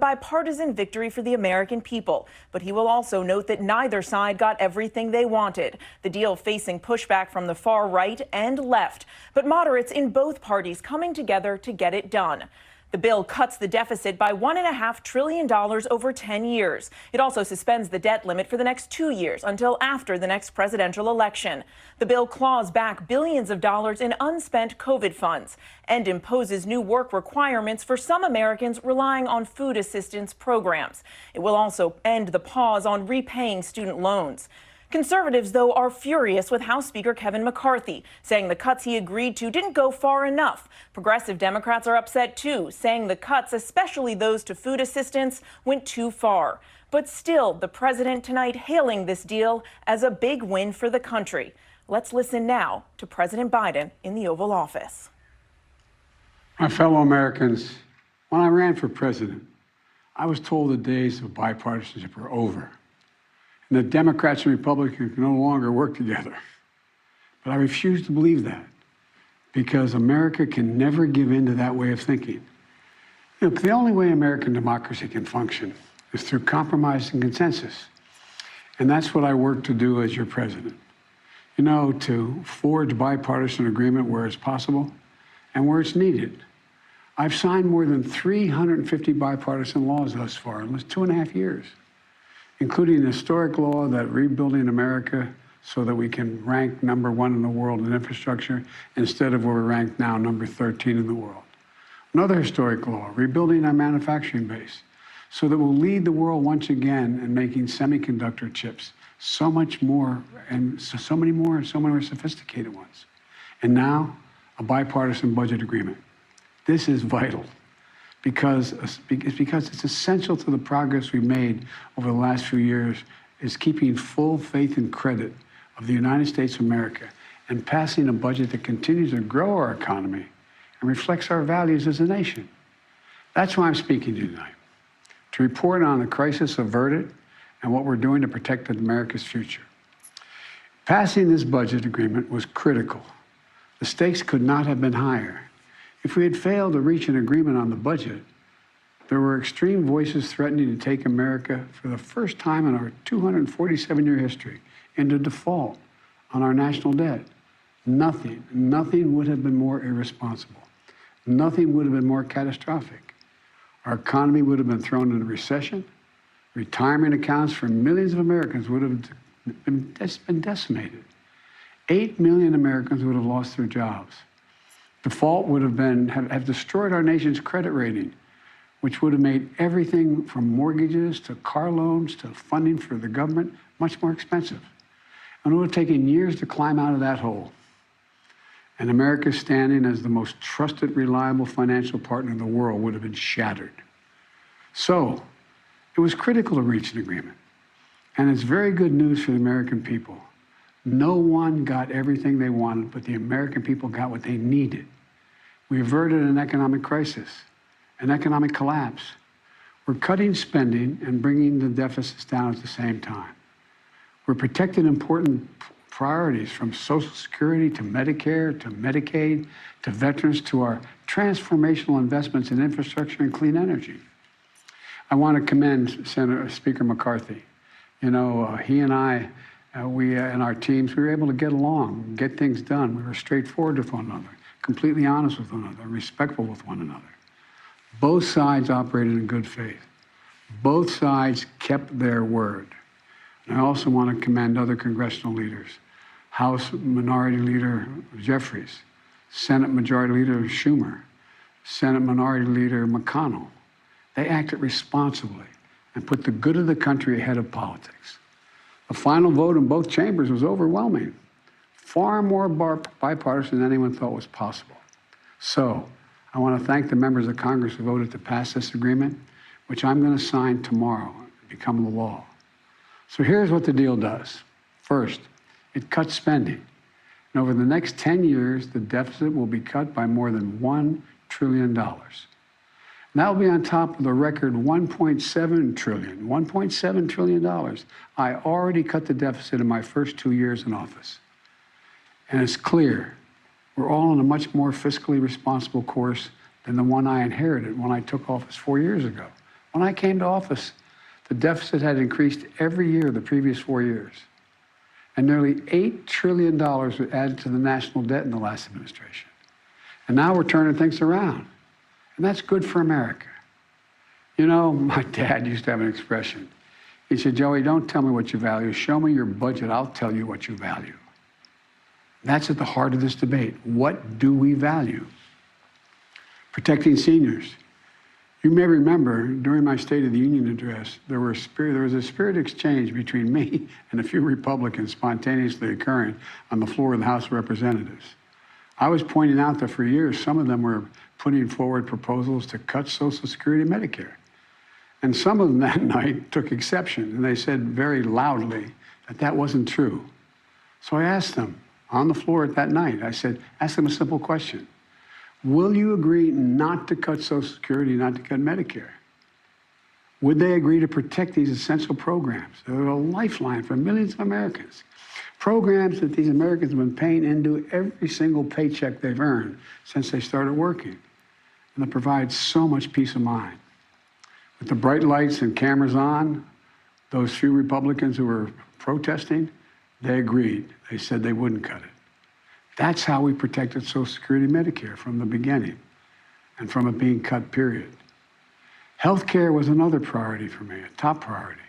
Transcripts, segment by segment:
Bipartisan victory for the American people, but he will also note that neither side got everything they wanted. The deal facing pushback from the far right and left, but moderates in both parties coming together to get it done. The bill cuts the deficit by $1.5 trillion over 10 years. It also suspends the debt limit for the next 2 years until after the next presidential election. The bill claws back billions of dollars in unspent COVID funds and imposes new work requirements for some Americans relying on food assistance programs. It will also end the pause on repaying student loans. Conservatives, though, are furious with House Speaker Kevin McCarthy, saying the cuts he agreed to didn't go far enough. Progressive Democrats are upset, too, saying the cuts, especially those to food assistance, went too far. But still, the president tonight hailing this deal as a big win for the country. Let's listen now to President Biden in the Oval Office. My fellow Americans, when I ran for president, I was told the days of bipartisanship were over, and that Democrats and Republicans can no longer work together. But I refuse to believe that, because America can never give in to that way of thinking. Look, the only way American democracy can function is through compromise and consensus. And that's what I work to do as your president. You know, to forge bipartisan agreement where it's possible and where it's needed. I've signed more than 350 bipartisan laws thus far in just 2.5 years, including an historic law that rebuilding America so that we can rank #1 in the world in infrastructure instead of where we're ranked now, number 13 in the world. Another historic law, rebuilding our manufacturing base so that we'll lead the world once again in making semiconductor chips so much more and so many more sophisticated ones. And now, a bipartisan budget agreement. This is vital because it's essential to the progress we've made over the last few years is keeping full faith and credit of the United States of America and passing a budget that continues to grow our economy and reflects our values as a nation. That's why I'm speaking to you tonight, to report on the crisis averted and what we're doing to protect America's future. Passing this budget agreement was critical. The stakes could not have been higher. If we had failed to reach an agreement on the budget, there were extreme voices threatening to take America for the first time in our 247-year history into default on our national debt. Nothing would have been more irresponsible. Nothing would have been more catastrophic. Our economy would have been thrown into recession. Retirement accounts for millions of Americans would have been decimated. 8 million Americans would have lost their jobs. Default would have destroyed our nation's credit rating, which would have made everything from mortgages to car loans to funding for the government much more expensive. And it would have taken years to climb out of that hole. And America's standing as the most trusted, reliable financial partner in the world would have been shattered. So, it was critical to reach an agreement. And it's very good news for the American people. No one got everything they wanted, but the American people got what they needed. We averted an economic crisis, an economic collapse. We're cutting spending and bringing the deficits down at the same time. We're protecting important priorities from Social Security to Medicare to Medicaid to veterans to our transformational investments in infrastructure and clean energy. I want to commend Speaker McCarthy. You know, he and I, we and our teams, we were able to get along, get things done. We were straightforward with one another, completely honest with one another, respectful with one another. Both sides operated in good faith. Both sides kept their word. And I also want to commend other congressional leaders. House Minority Leader Jeffries, Senate Majority Leader Schumer, Senate Minority Leader McConnell. They acted responsibly and put the good of the country ahead of politics. The final vote in both chambers was overwhelming, far more bipartisan than anyone thought was possible. So I want to thank the members of Congress who voted to pass this agreement, which I'm going to sign tomorrow and become the law. So here's what the deal does. First, it cuts spending. And over the next 10 years, the deficit will be cut by more than $1 trillion. And that will be on top of the record $1.7 trillion. I already cut the deficit in my first 2 years in office. And it's clear we're all on a much more fiscally responsible course than the one I inherited when I took office 4 years ago. When I came to office, the deficit had increased every year the previous 4 years. And nearly $8 trillion was added to the national debt in the last administration. And now we're turning things around. And that's good for America. You know, my dad used to have an expression. He said, Joey, don't tell me what you value. Show me your budget. I'll tell you what you value. That's at the heart of this debate. What do we value? Protecting seniors. You may remember during my State of the Union address, there was a spirit exchange between me and a few Republicans spontaneously occurring on the floor of the House of Representatives. I was pointing out that for years, some of them were putting forward proposals to cut Social Security and Medicare. And some of them that night took exception, and they said very loudly that that wasn't true. So I asked them on the floor at that night, I said, ask them a simple question. Will you agree not to cut Social Security, not to cut Medicare? Would they agree to protect these essential programs? They're a lifeline for millions of Americans. Programs that these Americans have been paying into every single paycheck they've earned since they started working. And that provides so much peace of mind. With the bright lights and cameras on, those few Republicans who were protesting, they agreed. They said they wouldn't cut it. That's how we protected Social Security and Medicare from the beginning and from it being cut, period. Healthcare was another priority for me, a top priority.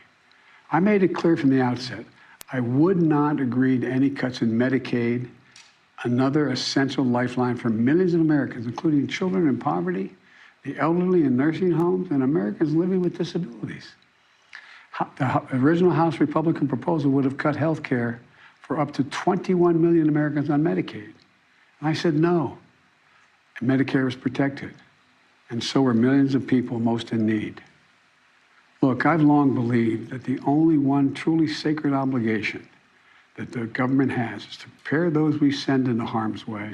I made it clear from the outset, I would not agree to any cuts in Medicaid, another essential lifeline for millions of Americans, including children in poverty, the elderly in nursing homes, and Americans living with disabilities. The original House Republican proposal would have cut health care for up to 21 million Americans on Medicaid. And I said no. And Medicare was protected. And so were millions of people most in need. Look, I've long believed that the only one truly sacred obligation that the government has is to prepare those we send into harm's way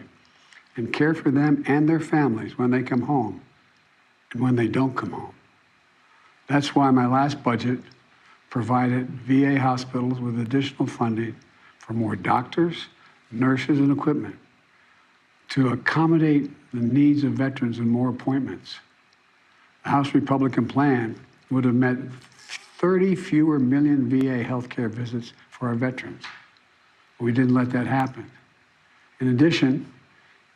and care for them and their families when they come home and when they don't come home. That's why my last budget provided VA hospitals with additional funding for more doctors, nurses, and equipment to accommodate the needs of veterans and more appointments. The House Republican plan would have meant 30 fewer million VA healthcare visits for our veterans. We didn't let that happen. In addition,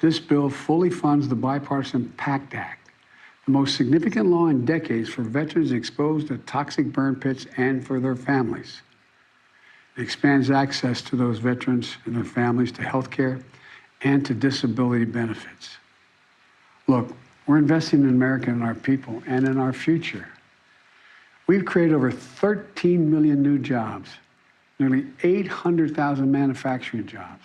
this bill fully funds the Bipartisan PACT Act, the most significant law in decades for veterans exposed to toxic burn pits and for their families. It expands access to those veterans and their families to health care and to disability benefits. Look, we're investing in America and our people and in our future. We've created over 13 million new jobs, nearly 800,000 manufacturing jobs.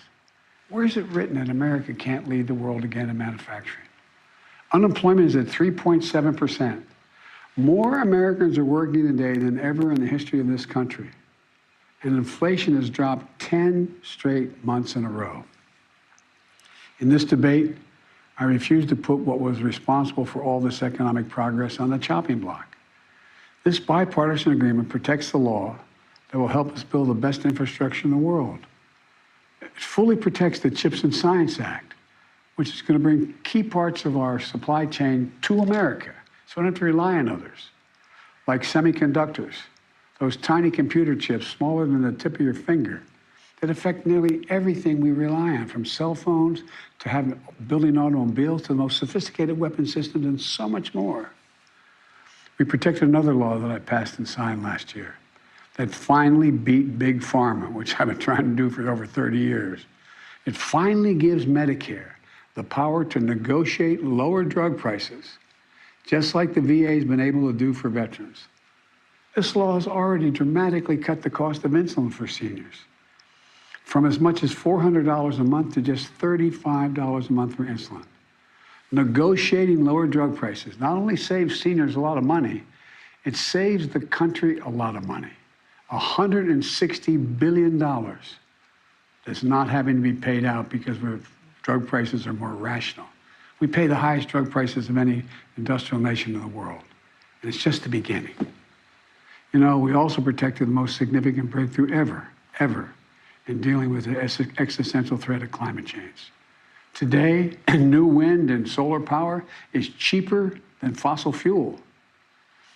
Where is it written that America can't lead the world again in manufacturing? Unemployment is at 3.7%. More Americans are working today than ever in the history of this country. And inflation has dropped 10 straight months in a row. In this debate, I refuse to put what was responsible for all this economic progress on the chopping block. This bipartisan agreement protects the law that will help us build the best infrastructure in the world. It fully protects the CHIPS and Science Act, which is going to bring key parts of our supply chain to America, so we don't have to rely on others, like semiconductors, those tiny computer chips smaller than the tip of your finger that affect nearly everything we rely on, from cell phones to building automobiles to the most sophisticated weapon systems and so much more. We protected another law that I passed and signed last year that finally beat Big Pharma, which I've been trying to do for over 30 years. It finally gives Medicare the power to negotiate lower drug prices, just like the VA has been able to do for veterans. This law has already dramatically cut the cost of insulin for seniors, from as much as $400 a month to just $35 a month for insulin. Negotiating lower drug prices not only saves seniors a lot of money, it saves the country a lot of money. $160 billion that's not having to be paid out because drug prices are more rational. We pay the highest drug prices of any industrial nation in the world, and it's just the beginning. You know, we also protected the most significant breakthrough ever in dealing with the existential threat of climate change. Today, new wind and solar power is cheaper than fossil fuel.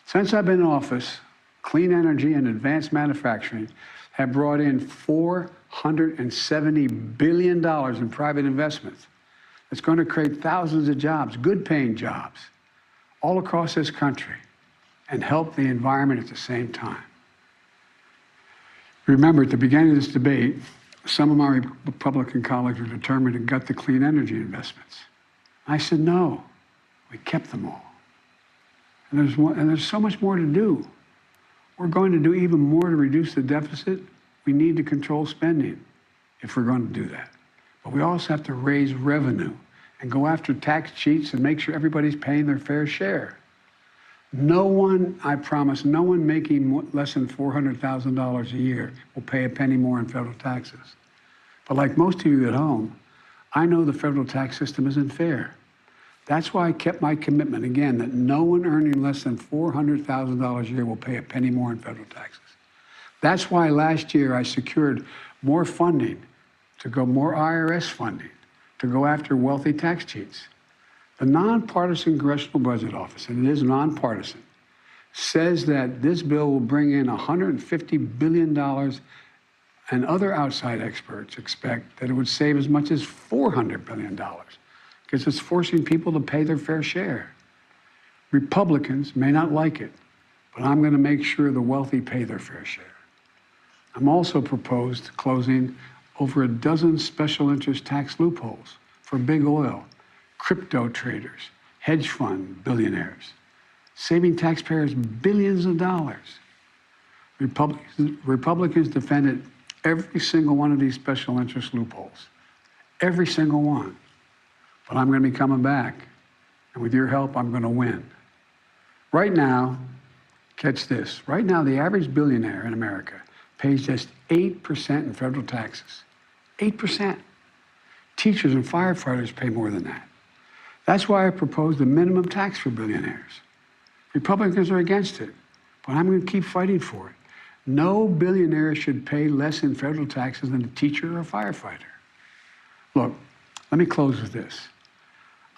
Since I've been in office, clean energy and advanced manufacturing have brought in $470 billion in private investments. It's going to create thousands of jobs, good-paying jobs, all across this country, and help the environment at the same time. Remember, at the beginning of this debate, some of my Republican colleagues were determined to gut the clean energy investments. I said, no, we kept them all. And there's so much more to do. We're going to do even more to reduce the deficit. We need to control spending if we're going to do that. But we also have to raise revenue and go after tax cheats and make sure everybody's paying their fair share. No one, I promise, no one making less than $400,000 a year will pay a penny more in federal taxes. But like most of you at home, I know the federal tax system isn't fair. That's why I kept my commitment, again, that no one earning less than $400,000 a year will pay a penny more in federal taxes. That's why last year I secured more funding more IRS funding to go after wealthy tax cheats. The nonpartisan Congressional Budget Office, and it is nonpartisan, says that this bill will bring in $150 billion, and other outside experts expect that it would save as much as $400 billion, because it's forcing people to pay their fair share. Republicans may not like it, but I'm going to make sure the wealthy pay their fair share. I'm also proposed closing over a dozen special interest tax loopholes for big oil, crypto traders, hedge fund billionaires, saving taxpayers billions of dollars. Republicans defended every single one of these special interest loopholes, every single one. But I'm going to be coming back, and with your help, I'm going to win. Right now, catch this, right now the average billionaire in America pays just 8% in federal taxes. 8%. Teachers and firefighters pay more than that. That's why I proposed a minimum tax for billionaires. Republicans are against it, but I'm going to keep fighting for it. No billionaire should pay less in federal taxes than a teacher or a firefighter. Look, let me close with this.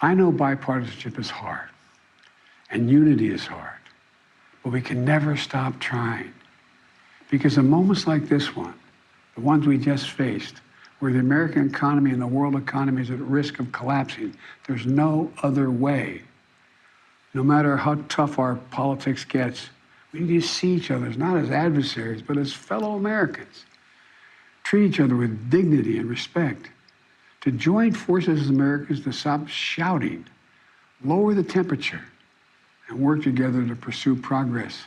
I know bipartisanship is hard, and unity is hard, but we can never stop trying. Because in moments like this one, the ones we just faced, where the American economy and the world economy is at risk of collapsing, there's no other way. No matter how tough our politics gets, we need to see each other not as adversaries, but as fellow Americans. Treat each other with dignity and respect. To join forces as Americans to stop shouting, lower the temperature, and work together to pursue progress,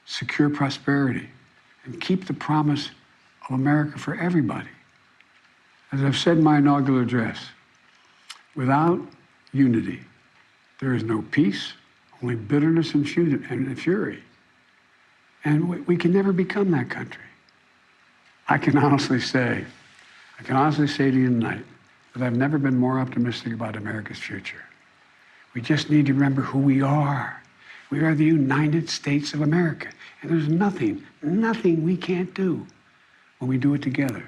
secure prosperity, and keep the promise of America for everybody. As I've said in my inaugural address, without unity, there is no peace, only bitterness and fury. And we can never become that country. I can honestly say to you tonight that I've never been more optimistic about America's future. We just need to remember who we are. We are the United States of America. And there's nothing we can't do when we do it together.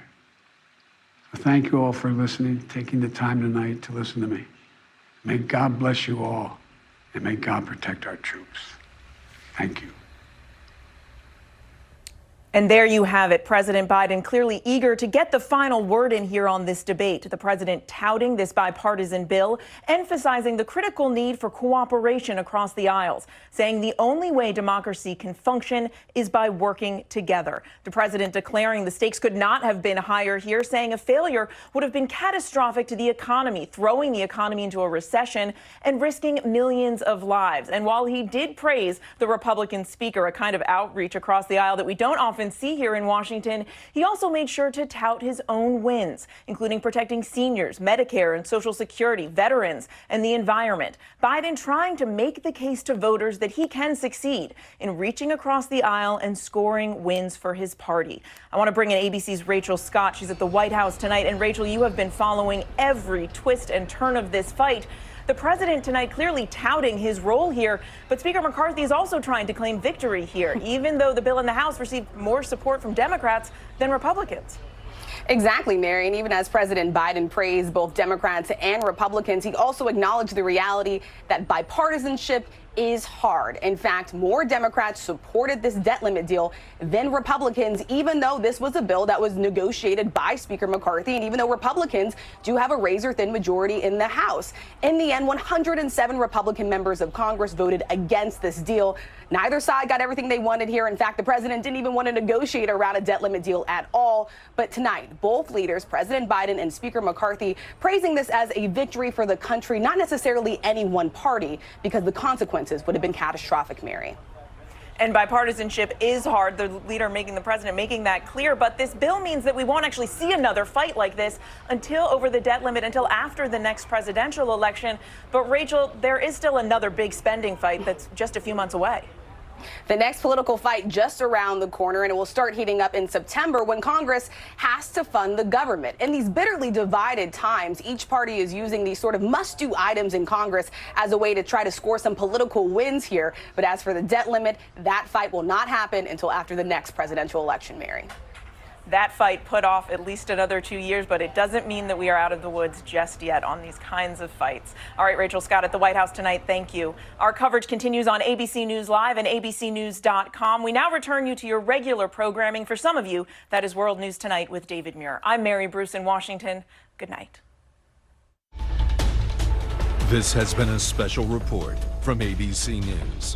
So thank you all for listening, taking the time tonight to listen to me. May God bless you all, and may God protect our troops. Thank you. And there you have it. President Biden clearly eager to get the final word in here on this debate. The president touting this bipartisan bill, emphasizing the critical need for cooperation across the aisles, saying the only way democracy can function is by working together. The president declaring the stakes could not have been higher here, saying a failure would have been catastrophic to the economy, throwing the economy into a recession and risking millions of lives. And while he did praise the Republican speaker, a kind of outreach across the aisle that we don't often see here in Washington, he also made sure to tout his own wins, including protecting seniors, Medicare and Social Security, veterans, and the environment. Biden trying to make the case to voters that he can succeed in reaching across the aisle and scoring wins for his party. I want to bring in ABC's Rachel Scott. She's at the White House tonight. And Rachel, you have been following every twist and turn of this fight. The president tonight clearly touting his role here, but Speaker McCarthy is also trying to claim victory here, even though the bill in the House received more support from Democrats than Republicans. Exactly, Mary. And even as President Biden praised both Democrats and Republicans, he also acknowledged the reality that bipartisanship is hard. In fact, more Democrats supported this debt limit deal than Republicans, even though this was a bill that was negotiated by Speaker McCarthy, and even though Republicans do have a razor-thin majority in the House. In the end, 107 Republican members of Congress voted against this deal. Neither side got everything they wanted here. In fact, the president didn't even want to negotiate around a debt limit deal at all. But tonight, both leaders, President Biden and Speaker McCarthy, praising this as a victory for the country, not necessarily any one party, because the consequences would have been catastrophic, Mary. And bipartisanship is hard, the president making that clear. But this bill means that we won't actually see another fight like this over the debt limit until after the next presidential election. But Rachel, there is still another big spending fight that's just a few months away. The next political fight just around the corner, and it will start heating up in September when Congress has to fund the government. In these bitterly divided times, each party is using these sort of must-do items in Congress as a way to try to score some political wins here. But as for the debt limit, that fight will not happen until after the next presidential election, Mary. That fight put off at least another 2 years, but it doesn't mean that we are out of the woods just yet on these kinds of fights. All right, Rachel Scott at the White House tonight, thank you. Our coverage continues on ABC News Live and abcnews.com. We now return you to your regular programming. For some of you, that is World News Tonight with David Muir. I'm Mary Bruce in Washington. Good night. This has been a special report from ABC News.